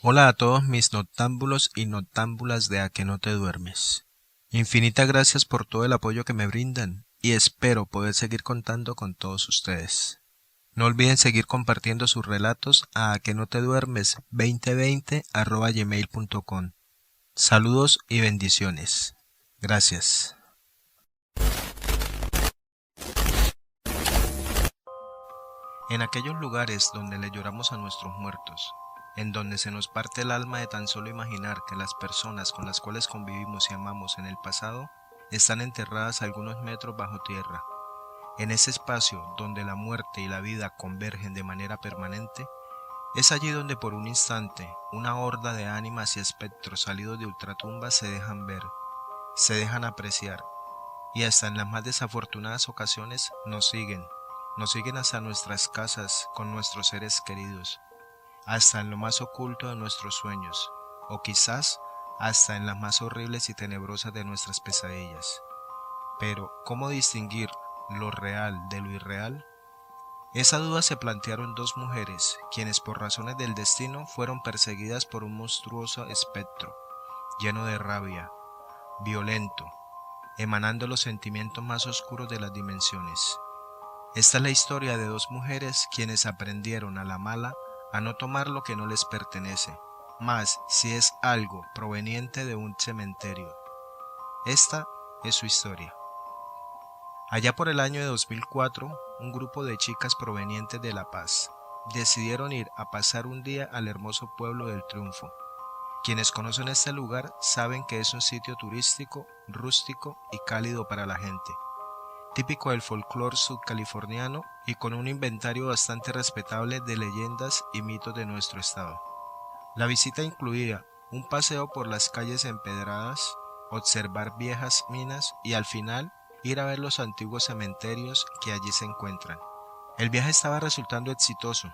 Hola a todos mis noctámbulos y noctámbulas de A que no te duermes. Infinitas gracias por todo el apoyo que me brindan y espero poder seguir contando con todos ustedes. No olviden seguir compartiendo sus relatos a que no te duermes 2020@gmail.com. Saludos y bendiciones. Gracias. En aquellos lugares donde le lloramos a nuestros muertos, en donde se nos parte el alma de tan solo imaginar que las personas con las cuales convivimos y amamos en el pasado están enterradas algunos metros bajo tierra, en ese espacio donde la muerte y la vida convergen de manera permanente, es allí donde por un instante una horda de ánimas y espectros salidos de ultratumbas se dejan ver, se dejan apreciar, y hasta en las más desafortunadas ocasiones nos siguen hasta nuestras casas con nuestros seres queridos, hasta en lo más oculto de nuestros sueños, o quizás hasta en las más horribles y tenebrosas de nuestras pesadillas. Pero, ¿cómo distinguir lo real de lo irreal? Esa duda se plantearon dos mujeres, quienes por razones del destino fueron perseguidas por un monstruoso espectro, lleno de rabia, violento, emanando los sentimientos más oscuros de las dimensiones. Esta es la historia de dos mujeres quienes aprendieron a la mala a no tomar lo que no les pertenece, más si es algo proveniente de un cementerio. Esta es su historia. Allá por el año de 2004, un grupo de chicas provenientes de La Paz decidieron ir a pasar un día al hermoso pueblo del Triunfo. Quienes conocen este lugar saben que es un sitio turístico, rústico y cálido para la gente, típico del folclore sudcaliforniano y con un inventario bastante respetable de leyendas y mitos de nuestro estado. La visita incluía un paseo por las calles empedradas, observar viejas minas y al final ir a ver los antiguos cementerios que allí se encuentran. El viaje estaba resultando exitoso.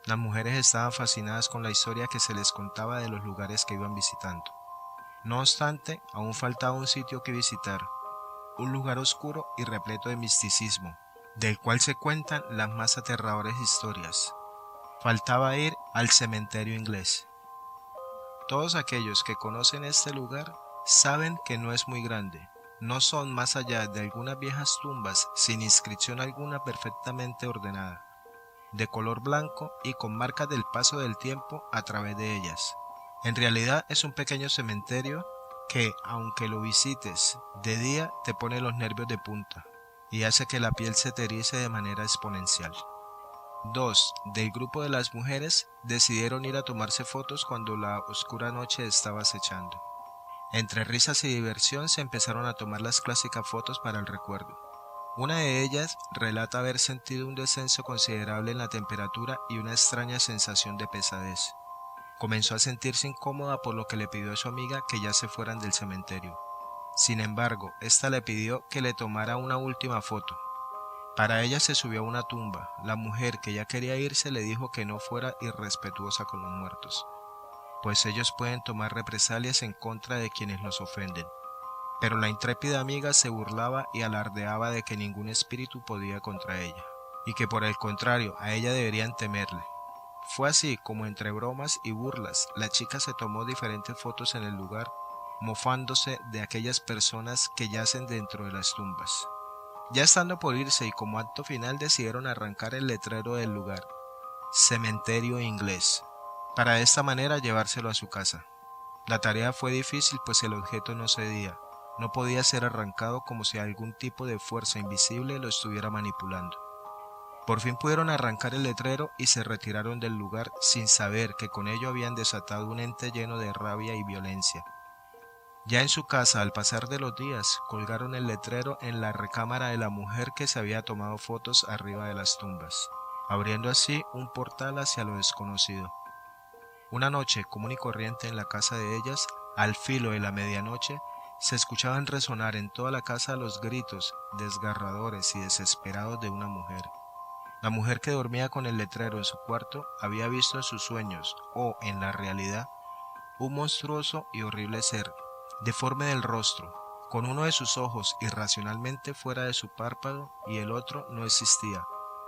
Las mujeres estaban fascinadas con la historia que se les contaba de los lugares que iban visitando. No obstante, aún faltaba un sitio que visitar, un lugar oscuro y repleto de misticismo, del cual se cuentan las más aterradoras historias. Faltaba ir al cementerio inglés. Todos aquellos que conocen este lugar saben que no es muy grande, no son más allá de algunas viejas tumbas sin inscripción alguna perfectamente ordenada, de color blanco y con marcas del paso del tiempo a través de ellas. En realidad es un pequeño cementerio que, aunque lo visites de día, te pone los nervios de punta y hace que la piel se te erice de manera exponencial. Dos del grupo de las mujeres decidieron ir a tomarse fotos cuando la oscura noche estaba acechando. Entre risas y diversión se empezaron a tomar las clásicas fotos para el recuerdo. Una de ellas relata haber sentido un descenso considerable en la temperatura y una extraña sensación de pesadez. Comenzó a sentirse incómoda por lo que le pidió a su amiga que ya se fueran del cementerio. Sin embargo, ésta le pidió que le tomara una última foto. Para ella se subió a una tumba. La mujer que ya quería irse le dijo que no fuera irrespetuosa con los muertos, pues ellos pueden tomar represalias en contra de quienes los ofenden. Pero la intrépida amiga se burlaba y alardeaba de que ningún espíritu podía contra ella, y que por el contrario a ella deberían temerle. Fue así como entre bromas y burlas la chica se tomó diferentes fotos en el lugar, mofándose de aquellas personas que yacen dentro de las tumbas. Ya estando por irse y como acto final decidieron arrancar el letrero del lugar, Cementerio Inglés, para de esta manera llevárselo a su casa. La tarea fue difícil pues el objeto no cedía, no podía ser arrancado como si algún tipo de fuerza invisible lo estuviera manipulando. Por fin pudieron arrancar el letrero y se retiraron del lugar sin saber que con ello habían desatado un ente lleno de rabia y violencia. Ya en su casa, al pasar de los días, colgaron el letrero en la recámara de la mujer que se había tomado fotos arriba de las tumbas, abriendo así un portal hacia lo desconocido. Una noche común y corriente en la casa de ellas, al filo de la medianoche, se escuchaban resonar en toda la casa los gritos desgarradores y desesperados de una mujer. La mujer que dormía con el letrero en su cuarto había visto en sus sueños, o en la realidad, un monstruoso y horrible ser, deforme del rostro, con uno de sus ojos irracionalmente fuera de su párpado y el otro no existía,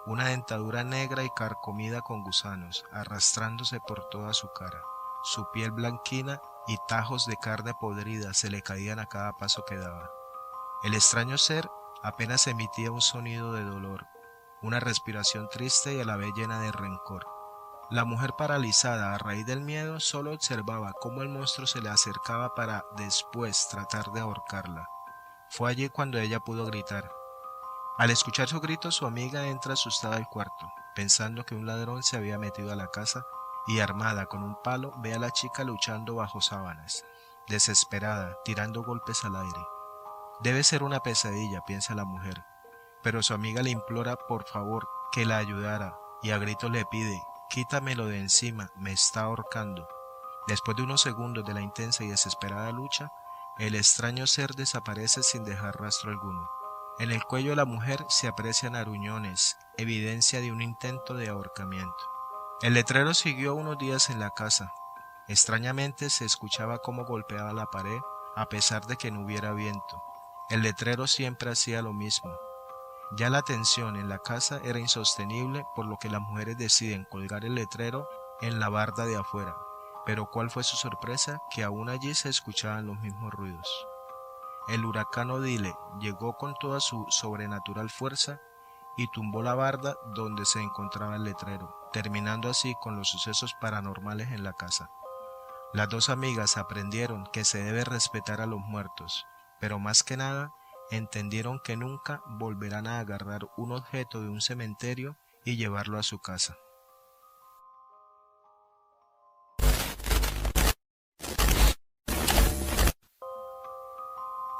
una dentadura negra y carcomida con gusanos, arrastrándose por toda su cara, su piel blanquina y tajos de carne podrida se le caían a cada paso que daba. El extraño ser apenas emitía un sonido de dolor, una respiración triste y a la vez llena de rencor. La mujer, paralizada a raíz del miedo, solo observaba cómo el monstruo se le acercaba para después tratar de ahorcarla. Fue allí cuando ella pudo gritar. Al escuchar su grito, su amiga entra asustada al cuarto, pensando que un ladrón se había metido a la casa y, armada con un palo, ve a la chica luchando bajo sábanas, desesperada, tirando golpes al aire. Debe ser una pesadilla, piensa la mujer, pero su amiga le implora por favor que la ayudara y a gritos le pide: quítamelo de encima, me está ahorcando. Después de unos segundos de la intensa y desesperada lucha, el extraño ser desaparece sin dejar rastro alguno. En el cuello de la mujer se aprecian aruñones, evidencia de un intento de ahorcamiento. El letrero siguió unos días en la casa. Extrañamente se escuchaba cómo golpeaba la pared a pesar de que no hubiera viento. El letrero siempre hacía lo mismo. Ya la tensión en la casa era insostenible, por lo que las mujeres deciden colgar el letrero en la barda de afuera. Pero ¿cuál fue su sorpresa? Que aún allí se escuchaban los mismos ruidos. El huracán Odile llegó con toda su sobrenatural fuerza y tumbó la barda donde se encontraba el letrero, terminando así con los sucesos paranormales en la casa. Las dos amigas aprendieron que se debe respetar a los muertos, pero más que nada, entendieron que nunca volverán a agarrar un objeto de un cementerio y llevarlo a su casa.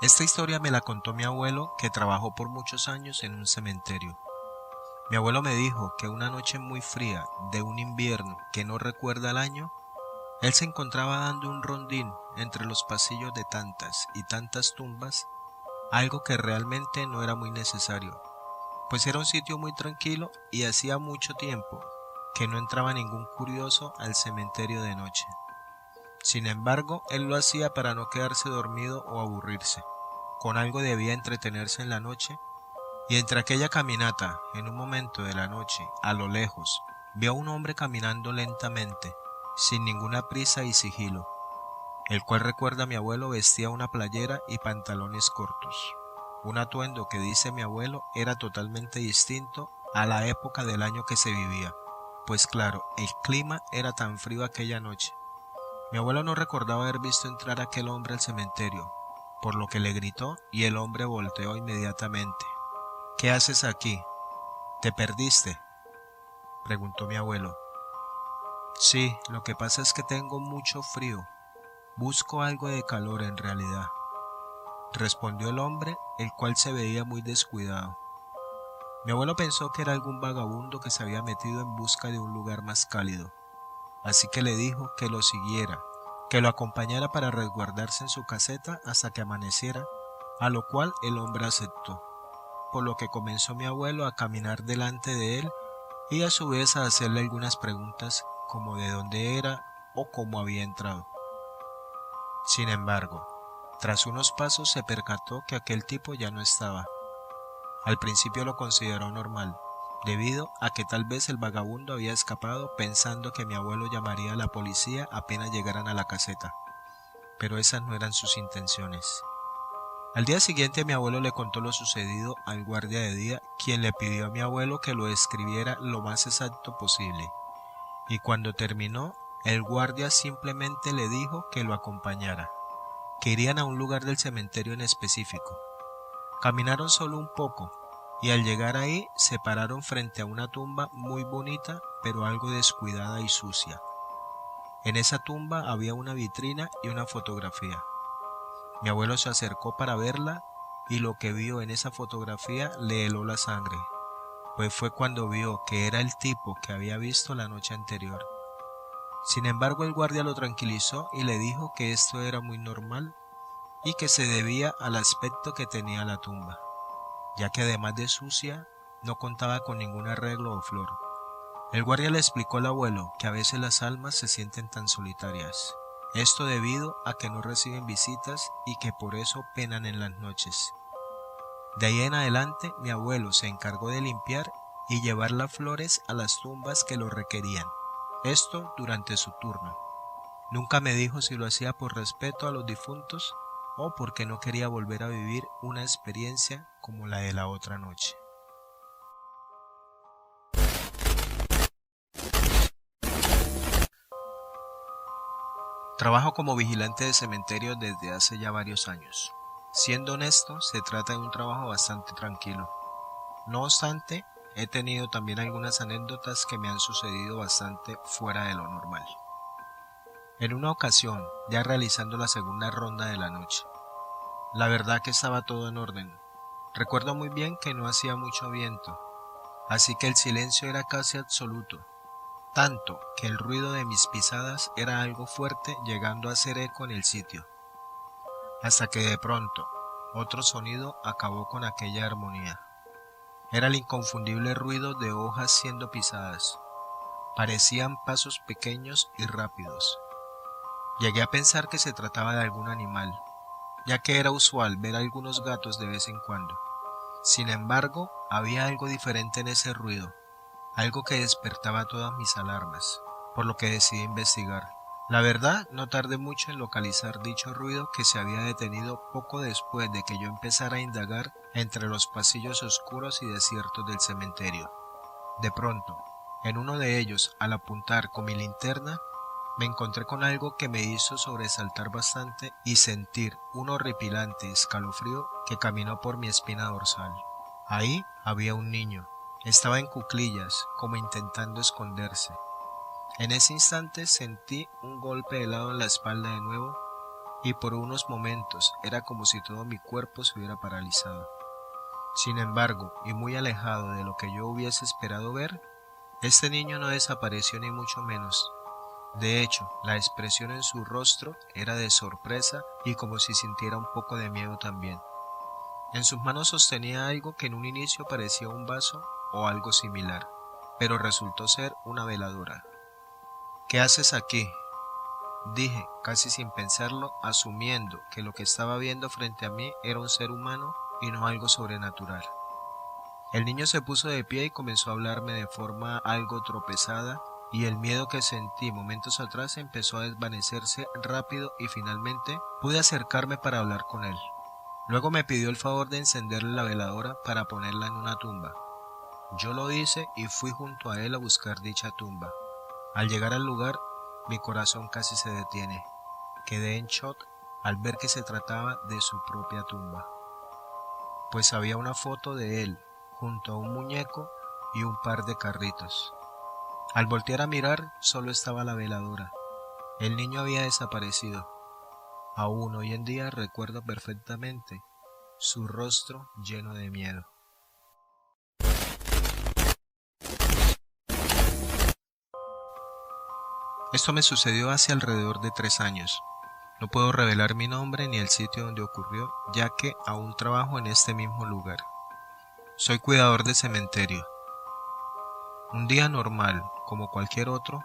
Esta historia me la contó mi abuelo, que trabajó por muchos años en un cementerio. Mi abuelo me dijo que una noche muy fría de un invierno que no recuerda el año, él se encontraba dando un rondín entre los pasillos de tantas y tantas tumbas, algo que realmente no era muy necesario, pues era un sitio muy tranquilo y hacía mucho tiempo que no entraba ningún curioso al cementerio de noche. Sin embargo, él lo hacía para no quedarse dormido o aburrirse. Con algo debía entretenerse en la noche, y entre aquella caminata, en un momento de la noche, a lo lejos, vio a un hombre caminando lentamente, sin ninguna prisa y sigilo, el cual, recuerda a mi abuelo, vestía una playera y pantalones cortos. Un atuendo que, dice mi abuelo, era totalmente distinto a la época del año que se vivía, pues claro, el clima era tan frío aquella noche. Mi abuelo no recordaba haber visto entrar a aquel hombre al cementerio, por lo que le gritó y el hombre volteó inmediatamente. ¿Qué haces aquí? ¿Te perdiste?, preguntó mi abuelo. Sí, lo que pasa es que tengo mucho frío. Busco algo de calor en realidad, respondió el hombre, el cual se veía muy descuidado. Mi abuelo pensó que era algún vagabundo que se había metido en busca de un lugar más cálido, así que le dijo que lo siguiera, que lo acompañara para resguardarse en su caseta hasta que amaneciera, a lo cual el hombre aceptó, por lo que comenzó mi abuelo a caminar delante de él y a su vez a hacerle algunas preguntas como de dónde era o cómo había entrado. Sin embargo, tras unos pasos se percató que aquel tipo ya no estaba. Al principio lo consideró normal, debido a que tal vez el vagabundo había escapado pensando que mi abuelo llamaría a la policía apenas llegaran a la caseta, pero esas no eran sus intenciones. Al día siguiente mi abuelo le contó lo sucedido al guardia de día, quien le pidió a mi abuelo que lo describiera lo más exacto posible, y cuando terminó, el guardia simplemente le dijo que lo acompañara, que irían a un lugar del cementerio en específico. Caminaron solo un poco, y al llegar ahí se pararon frente a una tumba muy bonita, pero algo descuidada y sucia. En esa tumba había una vitrina y una fotografía. Mi abuelo se acercó para verla, y lo que vio en esa fotografía le heló la sangre, pues fue cuando vio que era el tipo que había visto la noche anterior. Sin embargo, el guardia lo tranquilizó y le dijo que esto era muy normal y que se debía al aspecto que tenía la tumba, ya que además de sucia, no contaba con ningún arreglo o flor. El guardia le explicó al abuelo que a veces las almas se sienten tan solitarias, Esto debido a que no reciben visitas y que por eso penan en las noches. De ahí en adelante mi abuelo se encargó de limpiar y llevar las flores a las tumbas que lo requerían. Esto durante su turno. Nunca me dijo si lo hacía por respeto a los difuntos o porque no quería volver a vivir una experiencia como la de la otra noche. Trabajo como vigilante de cementerios desde hace ya varios años. Siendo honesto, se trata de un trabajo bastante tranquilo. No obstante, he tenido también algunas anécdotas que me han sucedido bastante fuera de lo normal. En una ocasión, ya realizando la segunda ronda de la noche, la verdad que estaba todo en orden. Recuerdo muy bien que no hacía mucho viento, así que el silencio era casi absoluto, tanto que el ruido de mis pisadas era algo fuerte, llegando a hacer eco en el sitio, hasta que de pronto otro sonido acabó con aquella armonía. Era el inconfundible ruido de hojas siendo pisadas. Parecían pasos pequeños y rápidos. Llegué a pensar que se trataba de algún animal, ya que era usual ver algunos gatos de vez en cuando. Sin embargo, había algo diferente en ese ruido, algo que despertaba todas mis alarmas, por lo que decidí investigar. La verdad, no tardé mucho en localizar dicho ruido, que se había detenido poco después de que yo empezara a indagar entre los pasillos oscuros y desiertos del cementerio. De pronto, en uno de ellos, al apuntar con mi linterna, me encontré con algo que me hizo sobresaltar bastante y sentir un horripilante escalofrío que caminó por mi espina dorsal. Ahí había un niño. Estaba en cuclillas, como intentando esconderse. En ese instante sentí un golpe helado en la espalda de nuevo, y por unos momentos era como si todo mi cuerpo se hubiera paralizado. Sin embargo, y muy alejado de lo que yo hubiese esperado ver, este niño no desapareció ni mucho menos. De hecho, la expresión en su rostro era de sorpresa y como si sintiera un poco de miedo también. En sus manos sostenía algo que en un inicio parecía un vaso o algo similar, pero resultó ser una veladora. «¿Qué haces aquí?», dije, casi sin pensarlo, asumiendo que lo que estaba viendo frente a mí era un ser humano y no algo sobrenatural. El niño se puso de pie y comenzó a hablarme de forma algo tropezada, y el miedo que sentí momentos atrás empezó a desvanecerse rápido y finalmente pude acercarme para hablar con él. Luego me pidió el favor de encenderle la veladora para ponerla en una tumba. Yo lo hice y fui junto a él a buscar dicha tumba. Al llegar al lugar, mi corazón casi se detiene. Quedé en shock al ver que se trataba de su propia tumba, pues había una foto de él junto a un muñeco y un par de carritos. Al voltear a mirar, solo estaba la veladora. El niño había desaparecido. Aún hoy en día recuerdo perfectamente su rostro lleno de miedo. Esto me sucedió hace alrededor de 3 años. No puedo revelar mi nombre ni el sitio donde ocurrió, ya que aún trabajo en este mismo lugar. Soy cuidador de cementerio. Un día normal, como cualquier otro,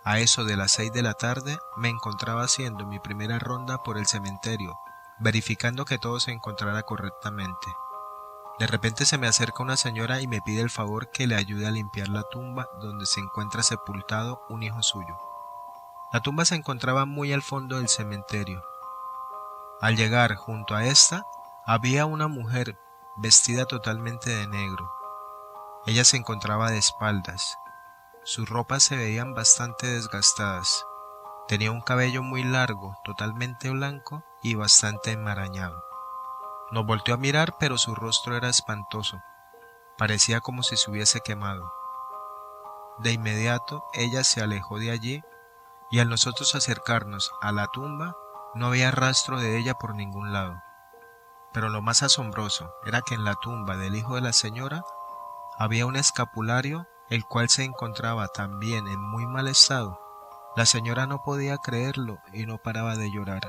a eso de las 6 de la tarde me encontraba haciendo mi primera ronda por el cementerio, verificando que todo se encontrara correctamente. De repente se me acerca una señora y me pide el favor que le ayude a limpiar la tumba donde se encuentra sepultado un hijo suyo. La tumba se encontraba muy al fondo del cementerio. Al llegar junto a esta, había una mujer vestida totalmente de negro. Ella se encontraba de espaldas. Sus ropas se veían bastante desgastadas. Tenía un cabello muy largo, totalmente blanco y bastante enmarañado. Nos volteó a mirar, pero su rostro era espantoso. Parecía como si se hubiese quemado. De inmediato ella se alejó de allí, y al nosotros acercarnos a la tumba no había rastro de ella por ningún lado. Pero lo más asombroso era que en la tumba del hijo de la señora había un escapulario, el cual se encontraba también en muy mal estado. La señora no podía creerlo y no paraba de llorar.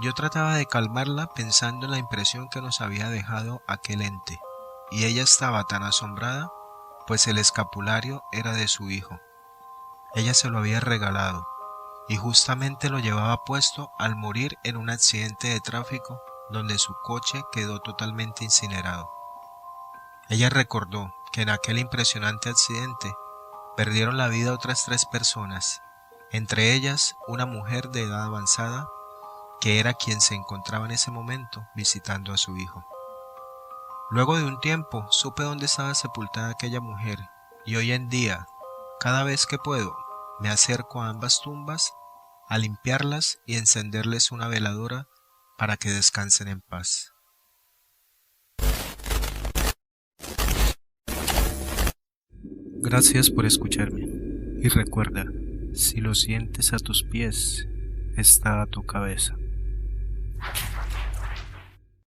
Yo trataba de calmarla pensando en la impresión que nos había dejado aquel ente, y ella estaba tan asombrada, pues el escapulario era de su hijo. Ella se lo había regalado, y justamente lo llevaba puesto al morir en un accidente de tráfico donde su coche quedó totalmente incinerado. Ella recordó que en aquel impresionante accidente perdieron la vida otras 3 personas, entre ellas una mujer de edad avanzada que era quien se encontraba en ese momento visitando a su hijo. Luego de un tiempo supe dónde estaba sepultada aquella mujer y hoy en día, cada vez que puedo, me acerco a ambas tumbas a limpiarlas y encenderles una veladora para que descansen en paz. Gracias por escucharme y recuerda, si lo sientes a tus pies, está a tu cabeza.